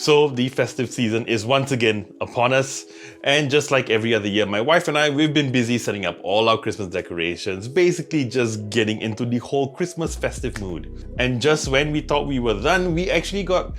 So the festive season is once again upon us, and just like every other year, my wife and I, we've been busy setting up all our Christmas decorations, basically just getting into the whole Christmas festive mood. And just when we thought we were done, we actually got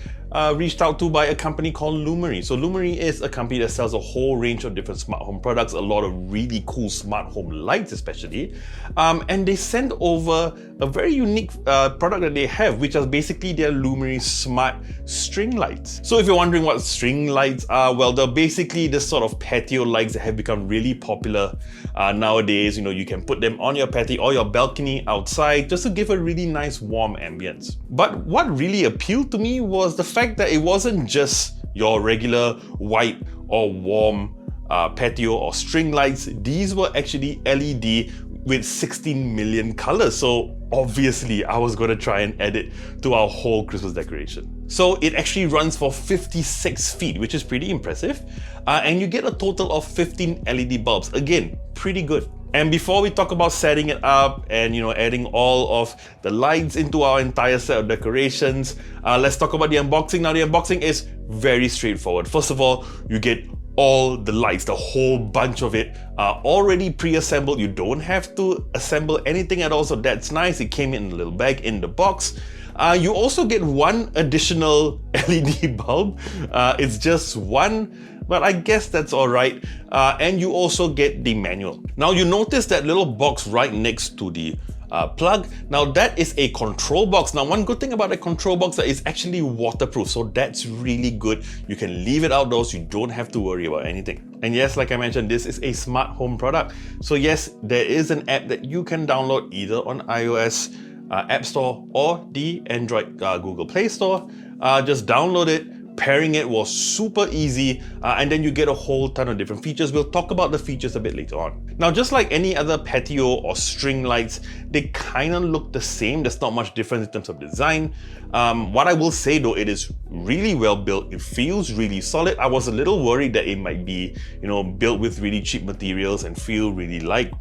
reached out to by a company called Lumary. So Lumary is a company that sells a whole range of different smart home products, a lot of really cool smart home lights especially. And they sent over a very unique product that they have, which is basically their Lumary Smart String Lights. So if you're wondering what string lights are, well, they're basically the sort of patio lights that have become really popular nowadays. You know, you can put them on your patio or your balcony outside just to give a really nice warm ambience. But what really appealed to me was the fact that it wasn't just your regular white or warm patio or string lights. These were actually LED with 16 million colors. So obviously I was going to try and add it to our whole Christmas decoration. So it actually runs for 56 feet, which is pretty impressive. And you get a total of 15 LED bulbs. Again, pretty good. And before we talk about setting it up and adding all of the lights into our entire set of decorations, let's talk about the unboxing. Now the unboxing is very straightforward. First of all, you get all the lights, the whole bunch of it already pre-assembled. You don't have to assemble anything at all, so that's nice. It came in a little bag in the box. You also get one additional LED bulb. It's just one, but I guess that's all right. And you also get the manual. Now you notice that little box right next to the plug. Now that is a control box. Now one good thing about a control box is it's actually waterproof, so that's really good. You can leave it outdoors, you don't have to worry about anything. And yes, like I mentioned, this is a smart home product. So yes, there is an app that you can download either on iOS App Store or the Android Google Play Store. Just download it. Pairing it was super easy, and then you get a whole ton of different features. We'll talk about the features a bit later on. Now, just like any other patio or string lights, they kind of look the same. There's not much difference in terms of design. What I will say though, it is really well built. It feels really solid. I was a little worried that it might be, built with really cheap materials and feel really light.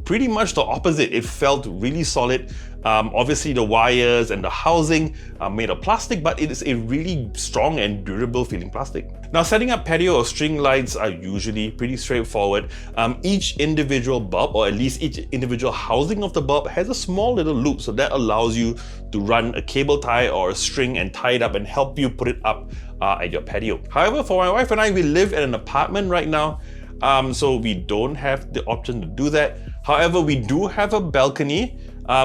Pretty much the opposite. It felt really solid. Obviously the wires and the housing are made of plastic, but it is a really strong and durable feeling plastic. Now setting up patio or string lights are usually pretty straightforward. Each individual bulb, or at least each individual housing of the bulb, has a small little loop, so that allows you to run a cable tie or a string and tie it up and help you put it up at your patio. However, for my wife and I, we live in an apartment right now, so we don't have the option to do that. However, we do have a balcony,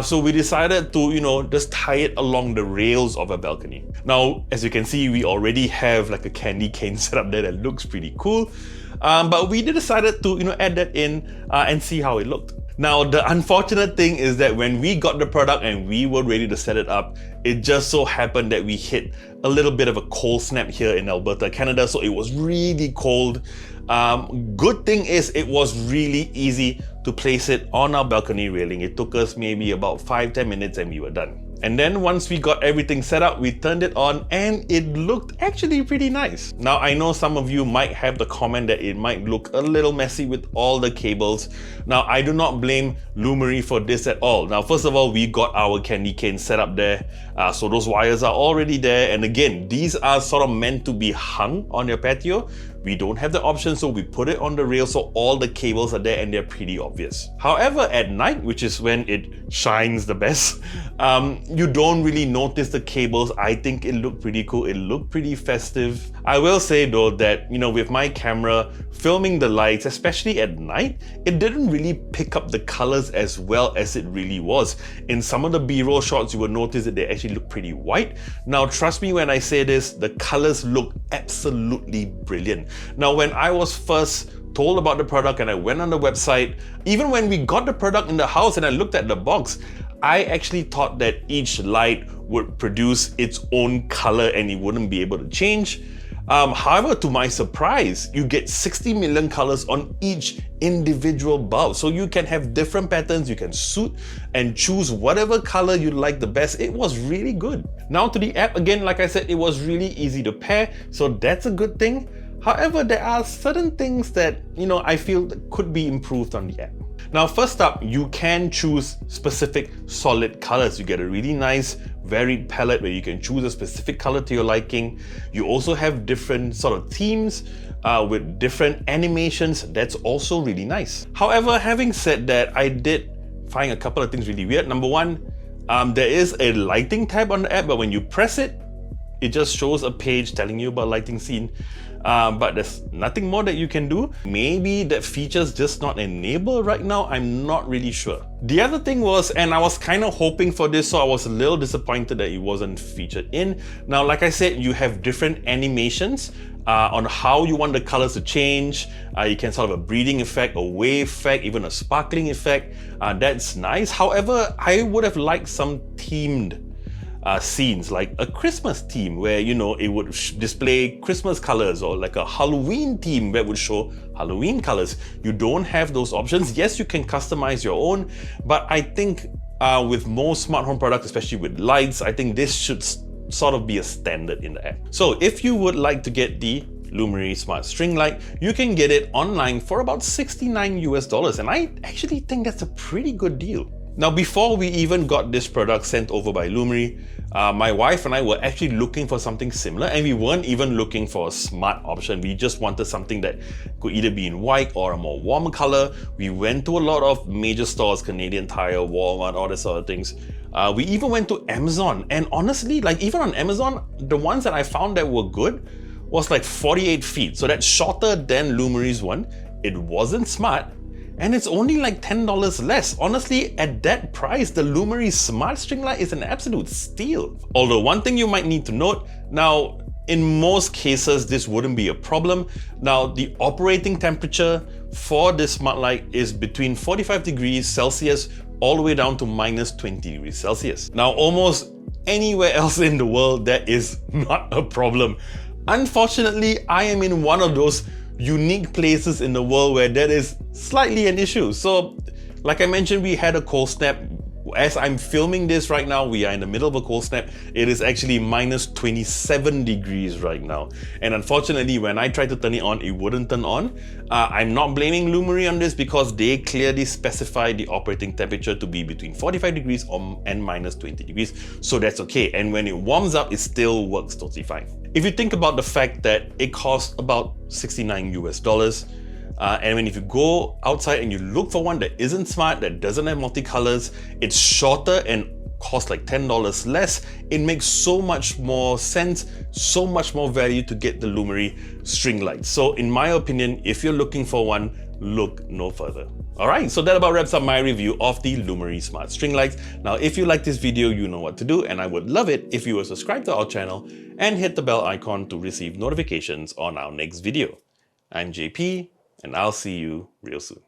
so we decided to, just tie it along the rails of a balcony. Now, as you can see, we already have like a candy cane set up there that looks pretty cool. But we decided to, add that in and see how it looked. Now, the unfortunate thing is that when we got the product and we were ready to set it up, it just so happened that we hit a little bit of a cold snap here in Alberta, Canada. So it was really cold. Good thing is it was really easy to place it on our balcony railing. It took us maybe about 5-10 minutes and we were done. And then once we got everything set up, we turned it on and it looked actually pretty nice. Now I know some of you might have the comment that it might look a little messy with all the cables. Now I do not blame Lumary for this at all. Now first of all, we got our candy cane set up there. So those wires are already there. And again, these are sort of meant to be hung on your patio. We don't have the option, so we put it on the rail so all the cables are there and they're pretty obvious. However, at night, which is when it shines the best, you don't really notice the cables. I think it looked pretty cool. It looked pretty festive. I will say though that, with my camera filming the lights, especially at night, it didn't really pick up the colors as well as it really was. In some of the B-roll shots, you will notice that they actually look pretty white. Now, trust me when I say this, the colors look absolutely brilliant. Now, when I was first told about the product and I went on the website, even when we got the product in the house and I looked at the box, I actually thought that each light would produce its own color and it wouldn't be able to change. However, to my surprise, you get 60 million colors on each individual bulb. So you can have different patterns, you can suit and choose whatever color you like the best. It was really good. Now to the app, again, like I said, it was really easy to pair, so that's a good thing. However, there are certain things that, I feel that could be improved on the app. Now, first up, you can choose specific solid colors. You get a really nice varied palette where you can choose a specific color to your liking. You also have different sort of themes with different animations. That's also really nice. However, having said that, I did find a couple of things really weird. Number one, there is a lighting tab on the app, but when you press it, it just shows a page telling you about lighting scene. But there's nothing more that you can do. Maybe that feature's just not enabled right now, I'm not really sure. The other thing was, and I was kind of hoping for this, so I was a little disappointed that it wasn't featured in. Now, like I said, you have different animations on how you want the colors to change. You can sort of a breathing effect, a wave effect, even a sparkling effect. That's nice. However, I would have liked some themed scenes, like a Christmas theme where, you know, it would display Christmas colors, or like a Halloween theme where it would show Halloween colors. You don't have those options. Yes, you can customize your own, but I think with most smart home products, especially with lights, I think this should sort of be a standard in the app. So if you would like to get the Lumary Smart String Light, you can get it online for about $69 and I actually think that's a pretty good deal. Now, before we even got this product sent over by Lumary, my wife and I were actually looking for something similar, and we weren't even looking for a smart option. We just wanted something that could either be in white or a more warm color. We went to a lot of major stores, Canadian Tire, Walmart, all these sort of things. We even went to Amazon, and honestly, like even on Amazon, the ones that I found that were good was like 48 feet. So that's shorter than Lumary's one. It wasn't smart, and it's only like $10 less. Honestly, at that price, the Lumary Smart String Light is an absolute steal. Although one thing you might need to note, now in most cases, this wouldn't be a problem. Now, the operating temperature for this smart light is between 45 degrees Celsius all the way down to minus 20 degrees Celsius. Now, almost anywhere else in the world, that is not a problem. Unfortunately, I am in one of those unique places in the world where that is slightly an issue. So, like I mentioned, we had a cold snap. As I'm filming this right now, we are in the middle of a cold snap. It is actually minus 27 degrees right now. And unfortunately, when I tried to turn it on, it wouldn't turn on. I'm not blaming Lumary on this because they clearly specify the operating temperature to be between 45 degrees and minus 20 degrees. So that's okay. And when it warms up, it still works totally fine. If you think about the fact that it costs about $69 and if you go outside and you look for one that isn't smart, that doesn't have multicolors, it's shorter and costs like $10 less, it makes so much more sense, so much more value to get the Lumary String Light. So in my opinion, if you're looking for one, look no further. Alright, so that about wraps up my review of the Lumary Smart String Lights. Now, if you like this video, you know what to do, and I would love it if you were subscribed to our channel and hit the bell icon to receive notifications on our next video. I'm JP, and I'll see you real soon.